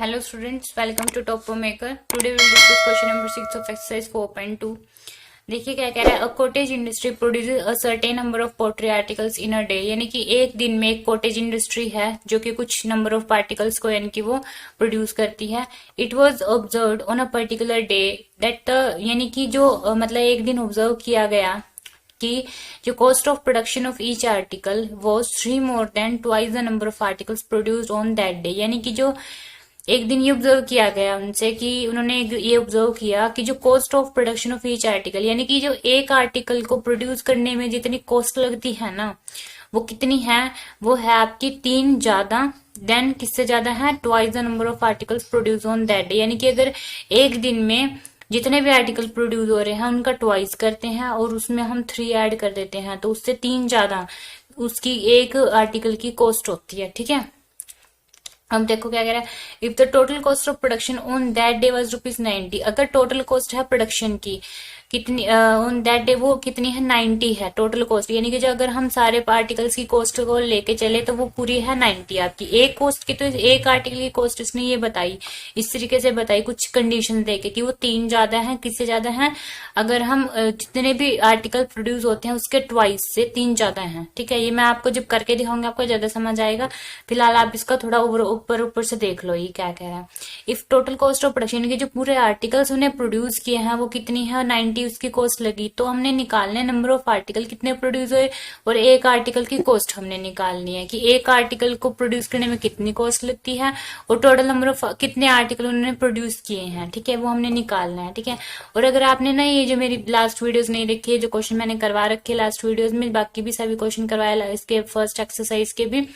Hello students, welcome to Topo Maker. Today we will discuss question number 6 of exercise 4.2. देखिए क्या कह रहा है, a cottage industry produces a certain number of pottery articles in a day, यानी कि एक दिन में एक कॉटेज इंडस्ट्री है जो कि कुछ नंबर ऑफ पार्टिकल्स को यानी कि वो प्रोड्यूस करती है. It was observed on a particular day that यानी कि जो मतलब एक दिन ऑब्जर्व किया गया कि जो cost of production of each article was 3 more than twice the number of articles produced on that day. यानी कि जो एक दिन ये ऑब्जर्व किया गया उनसे कि उन्होंने ये ऑब्जर्व किया कि जो cost of production of each article, यानी कि जो एक आर्टिकल को प्रोड्यूस करने में जितनी कॉस्ट लगती है ना, वो कितनी है, वो है आपकी 3 ज्यादा. देन किससे ज्यादा है, twice the number of articles produce on that day. यानी कि अगर एक दिन में जितने भी आर्टिकल प्रोड्यूस हो रहे हैं उनका ट्वाइस करते हैं और उसमें हम 3 ऐड कर देते हैं तो उससे 3 ज्यादा उसकी एक आर्टिकल की कॉस्ट होती है. ठीक है, अब देखो क्या कह रहा है, if the total cost of production on that day was ₹90. अगर टोटल कॉस्ट है प्रोडक्शन की कितनी ऑन दैट डे, वो कितनी है, 90 है टोटल कॉस्ट. यानी कि जो अगर हम सारे पार्टिकल्स की कॉस्ट को लेके चले तो वो पूरी है 90 आपकी. एक कॉस्ट की तो एक आर्टिकल की कॉस्ट इसने ये बताई, इस तरीके से बताई कुछ कंडीशन देके कि वो 3 ज्यादा है. किससे ज्यादा है, अगर हम जितने भी आर्टिकल प्रोड्यूस होते हैं उसके ट्वाइस से 3 ज्यादा है. ठीक है, ये मैं आपको जब करके दिखाऊंगी आपको ज्यादा समझ आएगा. फिलहाल आप इसका थोड़ा ऊपर ऊपर से देख लो ये क्या कह रहा है. If total cost of production के जो पूरे आर्टिकल्स उन्हें प्रोड्यूस किए हैं वो कितनी है, 90 उसकी कॉस्ट लगी, तो हमने निकालने नंबर ऑफ आर्टिकल कितने प्रोड्यूस हुए और एक आर्टिकल की कॉस्ट हमने निकालनी है कि एक आर्टिकल को प्रोड्यूस करने में कितनी कॉस्ट लगती है और टोटल नंबर ऑफ कितने आर्टिकल उन्होंने प्रोड्यूस किए हैं. ठीक है, वो हमने निकालना है. ठीक है, और अगर आपने ना ये जो मेरी लास्ट वीडियोस नहीं देखी है, जो क्वेश्चन मैंने करवा रखे लास्ट वीडियोस में, बाकी भी सभी क्वेश्चन करवाया इसके फर्स्ट एक्सरसाइज के भी,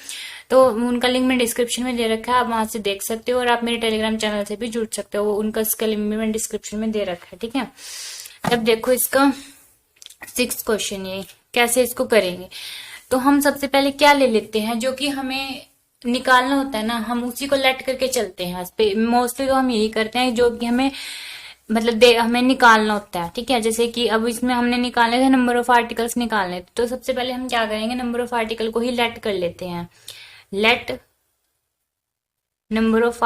तो उनका लिंक मैं डिस्क्रिप्शन में दे रखा है, आप वहां से देख सकते हो और आप मेरे टेलीग्राम चैनल से भी जुड़ सकते हो, उनका इसका लिंक भी मैं डिस्क्रिप्शन में दे रखा है. ठीक है, अब देखो इसका 6th क्वेश्चन, ये कैसे इसको करेंगे. तो हम सबसे पहले क्या ले लेते हैं, जो कि हमें निकालना होता है ना, हम उसी को लेट करके चलते हैं. इस पे मोस्टली तो हम यही करते हैं जो कि हमें मतलब हमें निकालना होता है. ठीक है, जैसे कि अब इसमें हमने निकालने थे नंबर ऑफ आर्टिकल्स निकालने, तो सबसे पहले हम क्या करेंगे, नंबर ऑफ आर्टिकल को ही लेट कर लेते हैं. Let number of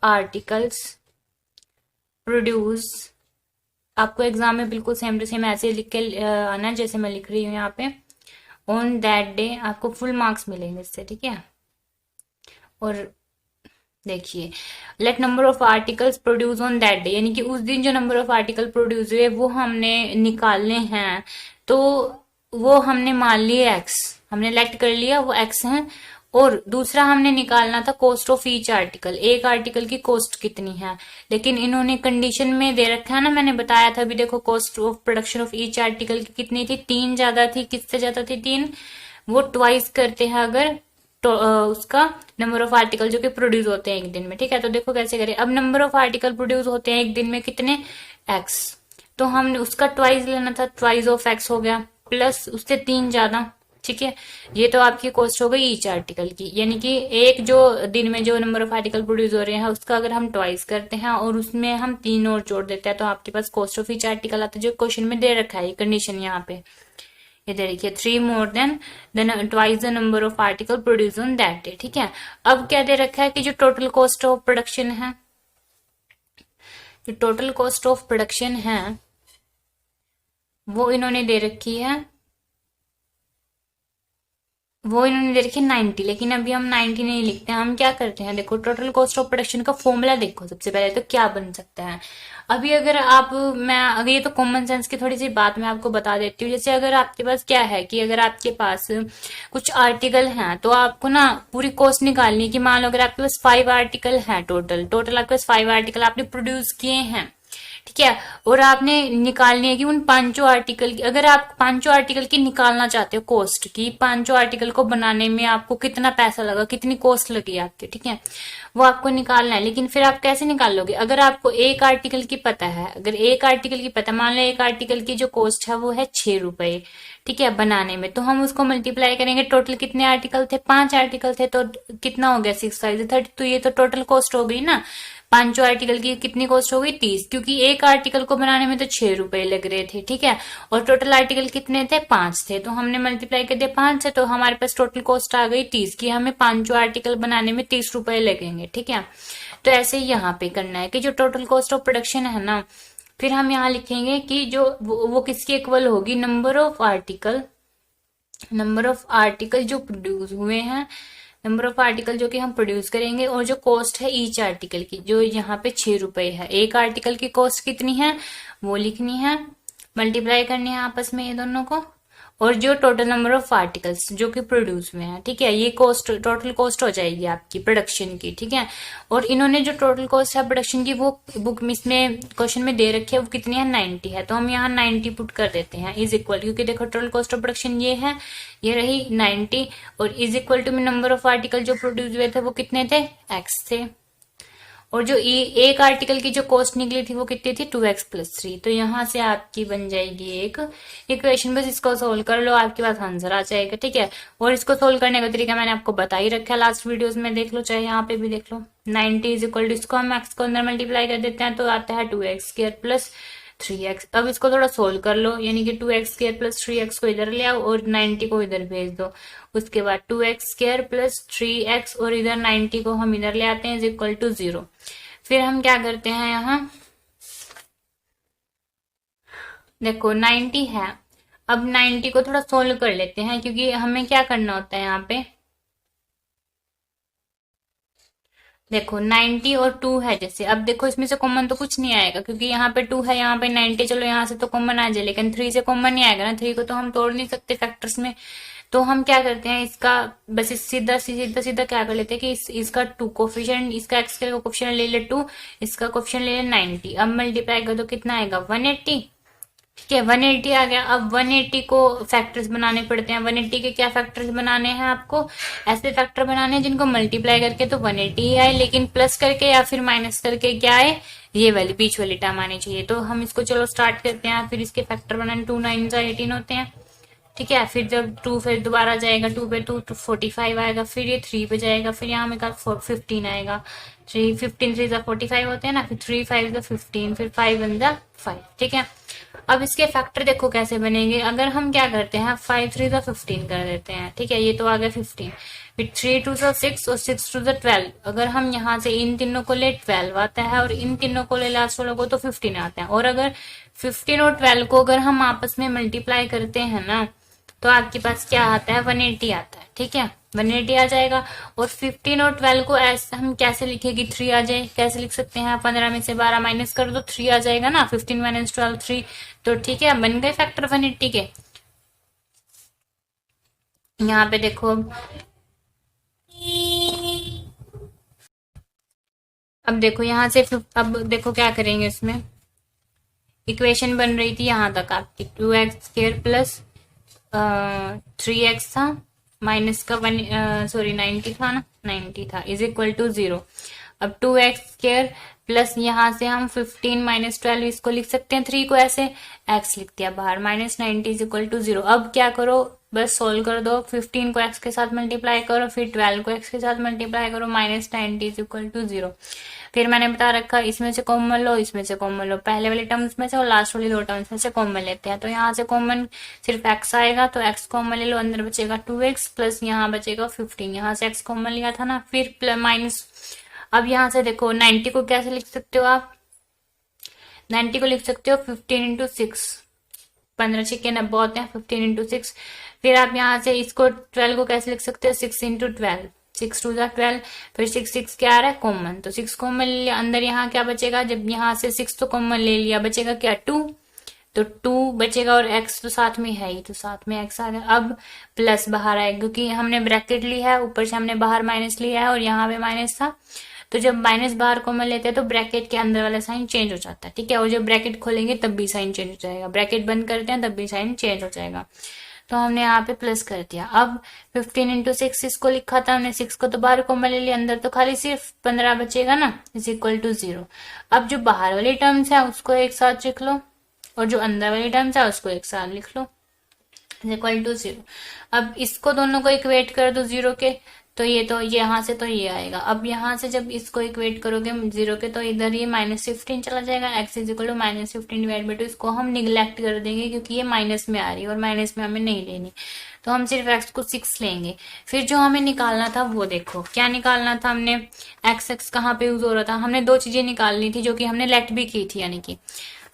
articles produce, आपको एग्जाम में बिल्कुल सेम टू सेम ऐसे लिख के आना जैसे मैं लिख रही हूँ यहाँ पे. ऑन दैट डे आपको फुल मार्क्स मिलेंगे इससे. ठीक है, और देखिए let number of articles produce on that day, यानी कि उस दिन जो नंबर ऑफ आर्टिकल प्रोड्यूस हुए वो हमने निकालने हैं. तो वो हमने मान लिए x, हमने लेट कर लिया वो x है. और दूसरा हमने निकालना था कॉस्ट ऑफ ईच आर्टिकल, एक आर्टिकल की कॉस्ट कितनी है. लेकिन इन्होंने कंडीशन में दे रखा है ना, मैंने बताया था अभी, देखो cost of production of each article की कितनी थी, 3 ज्यादा थी. किससे ज्यादा थी, 3. वो ट्वाइस करते हैं अगर तो उसका नंबर ऑफ आर्टिकल जो कि प्रोड्यूस होते हैं एक दिन में. ठीक है, तो देखो कैसे करें. अब नंबर ऑफ आर्टिकल प्रोड्यूस होते हैं एक दिन में कितने, x, तो हमने उसका ट्वाइस लेना था, ट्वाइस ऑफ x हो गया, प्लस उससे 3 ज्यादा. ठीक है, ये तो आपकी कॉस्ट हो गई ईच आर्टिकल की, यानी कि एक जो दिन में जो नंबर ऑफ आर्टिकल प्रोड्यूस हो रहे हैं उसका अगर हम ट्वाइस करते हैं और उसमें हम 3 और जोड़ देते हैं तो आपके पास कॉस्ट ऑफ ईच आर्टिकल आता है, जो क्वेश्चन में दे रखा है ये कंडीशन यहाँ पे. ये देखिए 3 more than twice the number of article produce on that day. ठीक है, अब क्या दे रखा है कि जो टोटल कॉस्ट ऑफ प्रोडक्शन है, जो टोटल कॉस्ट ऑफ प्रोडक्शन है वो इन्होंने दे रखी है, वो इन्होंने दे रखी है 90. लेकिन अभी हम 90 नहीं लिखते हैं, हम क्या करते हैं, देखो टोटल कॉस्ट ऑफ प्रोडक्शन का फॉर्मूला देखो सबसे पहले तो क्या बन सकता है. अभी अगर आप अगर ये तो कॉमन सेंस की थोड़ी सी बात मैं आपको बता देती हूँ. जैसे अगर आपके पास क्या है कि अगर आपके पास कुछ आर्टिकल हैं तो आपको ना पूरी कॉस्ट निकालनी है कि मान लो अगर आपके पास 5 आर्टिकल हैं, टोटल आपके पास 5 आर्टिकल आपने प्रोड्यूस किए हैं. ठीक है, और आपने निकालनी है कि उन 5 आर्टिकल की, अगर आप 5 आर्टिकल की निकालना चाहते हो कॉस्ट की, 5 आर्टिकल को बनाने में आपको कितना पैसा लगा, कितनी कॉस्ट लगी आपकी. ठीक है, वो आपको निकालना है. लेकिन फिर आप कैसे निकाल लोगे, अगर आपको एक आर्टिकल की पता है, अगर एक आर्टिकल की पता, मान लो एक आर्टिकल की जो कॉस्ट है वो है 6 रुपए. ठीक है, बनाने में, तो हम उसको मल्टीप्लाई करेंगे. टोटल कितने आर्टिकल थे, 5 आर्टिकल थे, तो कितना हो गया 6 5 30, तो ये तो टोटल कॉस्ट हो गई ना. पांचों आर्टिकल की कितनी कॉस्ट हो गई 30, क्योंकि एक आर्टिकल को बनाने में तो 6 रुपए लग रहे थे, ठीक है। और टोटल आर्टिकल कितने थे 5 थे, तो हमने मल्टीप्लाई कर दिया 5 से, तो हमारे पास टोटल कॉस्ट आ गई 30 की, हमें पांचों आर्टिकल बनाने में 30 रुपए लगेंगे, ठीक है। तो ऐसे ही यहाँ पे करना है कि जो टोटल कॉस्ट ऑफ प्रोडक्शन है ना, फिर हम यहाँ लिखेंगे कि जो वो किसकी इक्वल होगी, नंबर ऑफ आर्टिकल जो प्रोड्यूस हुए हैं, नंबर ऑफ आर्टिकल जो कि हम प्रोड्यूस करेंगे, और जो कॉस्ट है ईच आर्टिकल की, जो यहाँ पे 6 रुपए है। एक आर्टिकल की कॉस्ट कितनी है वो लिखनी है, मल्टीप्लाई करनी है आपस में ये दोनों को, और जो टोटल नंबर ऑफ आर्टिकल्स जो कि प्रोड्यूस हुए हैं, ठीक है, ये कॉस्ट टोटल कॉस्ट हो जाएगी आपकी प्रोडक्शन की, ठीक है। और इन्होंने जो टोटल कॉस्ट है प्रोडक्शन की वो बुक में इसमें क्वेश्चन में दे रखी है, वो कितनी है 90 है, तो हम यहाँ 90 पुट कर देते हैं इज इक्वल, क्योंकि देखो टोटल कॉस्ट ऑफ प्रोडक्शन ये है, ये रही 90, और इज इक्वल टू में नंबर ऑफ आर्टिकल जो प्रोड्यूस हुए थे वो कितने थे x थे, और जो एक आर्टिकल की जो कॉस्ट निकली थी वो कितनी थी 2x + 3, तो यहां से आपकी बन जाएगी एक इक्वेशन। बस इसको सोल्व कर लो, आपके पास आंसर आ जाएगा, ठीक है। और इसको सोल्व करने का तरीका मैंने आपको बता ही रखा है, लास्ट वीडियोस में देख लो, चाहे यहाँ पे भी देख लो। 90 इज इक्वल टू, इसको हम x को अंदर मल्टीप्लाई कर देते हैं तो आता है 2x² + 3x। अब इसको थोड़ा सोल्व कर लो, यानी कि 2x² + 3x को इधर ले आओ और 90 को इधर भेज दो। उसके बाद 2x² + 3x और इधर 90 को हम इधर ले आते हैं इज इक्वल टू 0। फिर हम क्या करते हैं, यहाँ देखो 90 है, अब 90 को थोड़ा सोल्व कर लेते हैं, क्योंकि हमें क्या करना होता है यहाँ पे, देखो 90 और 2 है, जैसे अब देखो इसमें से कॉमन तो कुछ नहीं आएगा, क्योंकि यहाँ पे 2 है, यहाँ पे 90, चलो यहाँ से तो कॉमन आ जाए, लेकिन 3 से कॉमन नहीं आएगा ना, 3 को तो हम तोड़ नहीं सकते फैक्टर्स में। तो हम क्या करते हैं, इसका बस सीधा सीधा सीधा क्या कर लेते हैं कि इसका 2 कोफिशिएंट, इसका एक्स का कोफिशिएंट ले ले 2, इसका कोफिशिएंट ले ले 90, अब मल्टीप्लाई कर दो कितना आएगा 180, ठीक है 180 आ गया। अब 180 को फैक्टर्स बनाने पड़ते हैं, 180 के क्या फैक्टर्स बनाने हैं आपको, ऐसे फैक्टर बनाने हैं जिनको मल्टीप्लाई करके तो 180 ही आए, लेकिन प्लस करके या फिर माइनस करके क्या आए, ये वाली बीच वाली टर्म आनी चाहिए। तो हम इसको चलो स्टार्ट करते हैं, फिर इसके फैक्टर बनाने 2 9 18 होते हैं, ठीक है। फिर जब 2 फिर दोबारा जाएगा 2 पे 2 तो 45 आएगा, फिर ये 3 पे जाएगा, फिर यहाँ में 15 आएगा, 3 15 3 45 होते हैं ना, फिर 3 5 15, फिर 5 1 5, ठीक है। अब इसके फैक्टर देखो कैसे बनेंगे, अगर हम क्या करते हैं 5 3 15 कर देते हैं, ठीक है, ये तो आ गया 15, फिर 3 2 6 और 6 2 12, अगर हम यहाँ से इन तीनों को ले 12 आता है, और इन तीनों को ले लास्ट वालों को तो 15 आता है। और अगर 15 और 12 को अगर हम आपस में मल्टीप्लाई करते हैं ना, तो आपके पास क्या आता है 180 आता है, ठीक है 180 आ जाएगा। और 15 और 12 को ऐसे हम कैसे लिखेगी 3 आ जाए, कैसे लिख सकते हैं, 15 में से 12 माइनस कर दो 3 आ जाएगा ना, 15 - 12 3, तो ठीक है बन गए फैक्टर 180 के। यहाँ पे देखो अब देखो यहाँ से अब देखो क्या करेंगे, इसमें इक्वेशन बन रही थी यहाँ तक आपकी 2x² + 3x था, माइनस का 90 था ना, 90 था इज इक्वल टू 0। अब 2x² प्लस यहाँ से हम 15 - 12 इसको लिख सकते हैं, 3 को ऐसे x लिख दिया बाहर, -90 इज इक्वल टू 0। अब क्या करो, बस सोल्व कर दो, 15 को x के साथ मल्टीप्लाई करो, फिर 12 को x के साथ मल्टीप्लाई करो, -90 इज इक्वल टू 0। फिर मैंने बता रखा इसमें से कॉमन लो, इसमें से कॉमन लो, पहले वाले टर्म्स में से और लास्ट वाली 2 टर्म्स में से कॉमन लेते हैं। तो यहाँ से कॉमन सिर्फ x आएगा, तो x कॉमन ले लो, अंदर बचेगा 2x प्लस यहाँ बचेगा 15, यहाँ से x कॉमन लिया था ना, फिर माइनस। अब यहाँ से देखो 90 को कैसे लिख सकते हो आप, 90 को लिख सकते हो 15 × 6, 15 6 90 होते हैं, 15 × 6। फिर आप यहाँ से इसको 12 को कैसे लिख सकते हो 6 × 12, 6 2 12, फिर 6 6 क्या आ रहा है कॉमन, तो 6 कॉमन ले लिया, अंदर यहाँ क्या बचेगा, जब यहाँ से 6 तो कॉमन ले लिया, बचेगा क्या 2, तो 2 बचेगा, और x तो साथ में है ही, तो साथ में x आ गया। अब प्लस बाहर आएगा, क्योंकि हमने ब्रैकेट लिया है, ऊपर से हमने बाहर माइनस लिया है और यहाँ पे माइनस था, तो जब माइनस बाहर कॉमन लेते हैं तो ब्रैकेट के अंदर वाला साइन चेंज हो जाता है, ठीक है। और जब ब्रैकेट खोलेंगे तब भी साइन चेंज हो जाएगा, ब्रैकेट बंद करते हैं तब भी साइन चेंज हो जाएगा। तो हमने यहाँ पे प्लस कर दिया। अब 15 × 6 इसको लिखा था हमने, 6 को तो बाहर कॉमन ले लिया, अंदर तो खाली सिर्फ 15 बचेगा ना, इज इक्वल टू 0। अब जो बाहर वाली टर्म्स है उसको एक साथ लिख लो, और जो अंदर वाली टर्म्स है उसको एक साथ लिख लो, इज इक्वल टू 0। अब इसको दोनों को इक्वेट कर दो 0 के, तो ये तो यहाँ से तो ये आएगा। अब यहाँ से जब इसको इक्वेट करोगे 0 के, तो इधर ये -15 चला जाएगा। x is equal to -15 divide by 2। इसको हम निगलेक्ट कर देंगे क्योंकि ये माइनस में आ रही है और माइनस में हमें नहीं लेनी, तो हम सिर्फ x को 6 लेंगे। फिर जो हमें निकालना था वो देखो क्या निकालना था हमने। x कहाँ पे यूज हो रहा था, हमने दो चीजें निकालनी थी जो कि हमने लेट भी की थी, यानी कि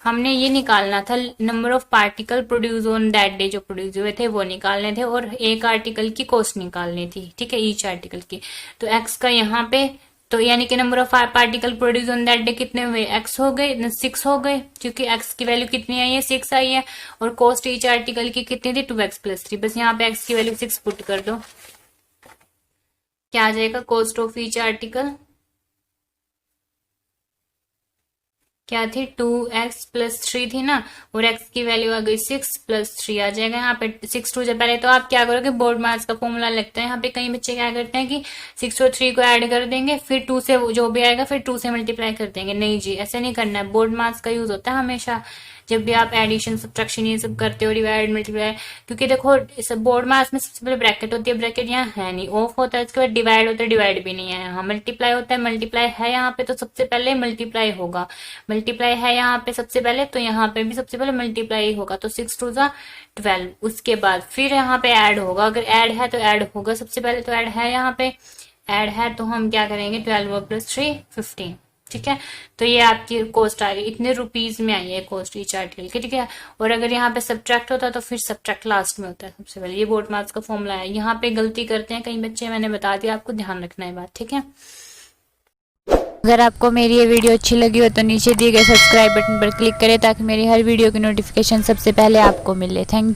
हमने ये निकालना था number of particle produce on that day, जो प्रोड्यूस हुए थे वो निकालने थे, और एक आर्टिकल की कॉस्ट निकालनी थी, ठीक है, ईच आर्टिकल की। तो x का यहाँ पे, तो यानी कि number of particle produce on that day कितने हुए, x हो गए, 6 हो गए, क्योंकि x की वैल्यू कितनी आई है, 6 आई है, और कॉस्ट ईच आर्टिकल की कितनी थी, 2x + 3। बस यहाँ पे x की वैल्यू 6 पुट कर दो, क्या आ जाएगा, कॉस्ट ऑफ ईच आर्टिकल क्या थी, 2x + 3 थी ना, और x की वैल्यू आ गई 6 + 3 आ जाएगा यहाँ पे 6 2 जब पहले। तो आप क्या करोगे, बोर्ड मार्क्स का फॉर्मूला लगता है यहाँ पे। कई बच्चे क्या करते हैं कि 6 और 3 को ऐड कर देंगे, फिर 2 से जो भी आएगा फिर 2 से मल्टीप्लाई कर देंगे। नहीं जी, ऐसे नहीं करना है। बोर्ड मार्क्स का यूज होता है हमेशा जब भी आप एडिशन सब्ट्रैक्शन ये सब करते हो, डिवाइड मल्टीप्लाई। क्योंकि देखो बोर्ड मार्क्स में सबसे पहले ब्रैकेट होती है, ब्रैकेट यहाँ है नहीं, ऑफ होता है, उसके बाद डिवाइड होता है, डिवाइड भी नहीं है यहाँ, मल्टीप्लाई होता है, मल्टीप्लाई है यहाँ पे, तो सबसे पहले मल्टीप्लाई होगा, मल्टीप्लाई है यहाँ पे सबसे पहले, तो यहाँ पे भी सबसे पहले मल्टीप्लाई होगा, तो 6 2 = 12। उसके बाद फिर यहाँ पे ऐड होगा, अगर ऐड है तो ऐड होगा, सबसे पहले तो ऐड है, यहाँ पे ऐड है, तो हम क्या करेंगे, 12 + 3 15, ठीक है। तो ये आपकी कॉस्ट आ गई, इतने रुपीज में आई है कॉस्ट ईच आर्टिकल की, ठीक है। और अगर यहाँ पे सब्ट्रैक्ट होता तो फिर सब्ट्रैक्ट लास्ट में होता है सबसे पहले। ये बोर्ड मार्क्स का फॉर्मूला है, यहाँ पे गलती करते हैं कई बच्चे, मैंने बता दिया, आपको ध्यान रखना है बात, ठीक है। अगर आपको मेरी ये वीडियो अच्छी लगी हो तो नीचे दिए गए सब्सक्राइब बटन पर क्लिक करें ताकि मेरी हर वीडियो की नोटिफिकेशन सबसे पहले आपको मिले। Thank you.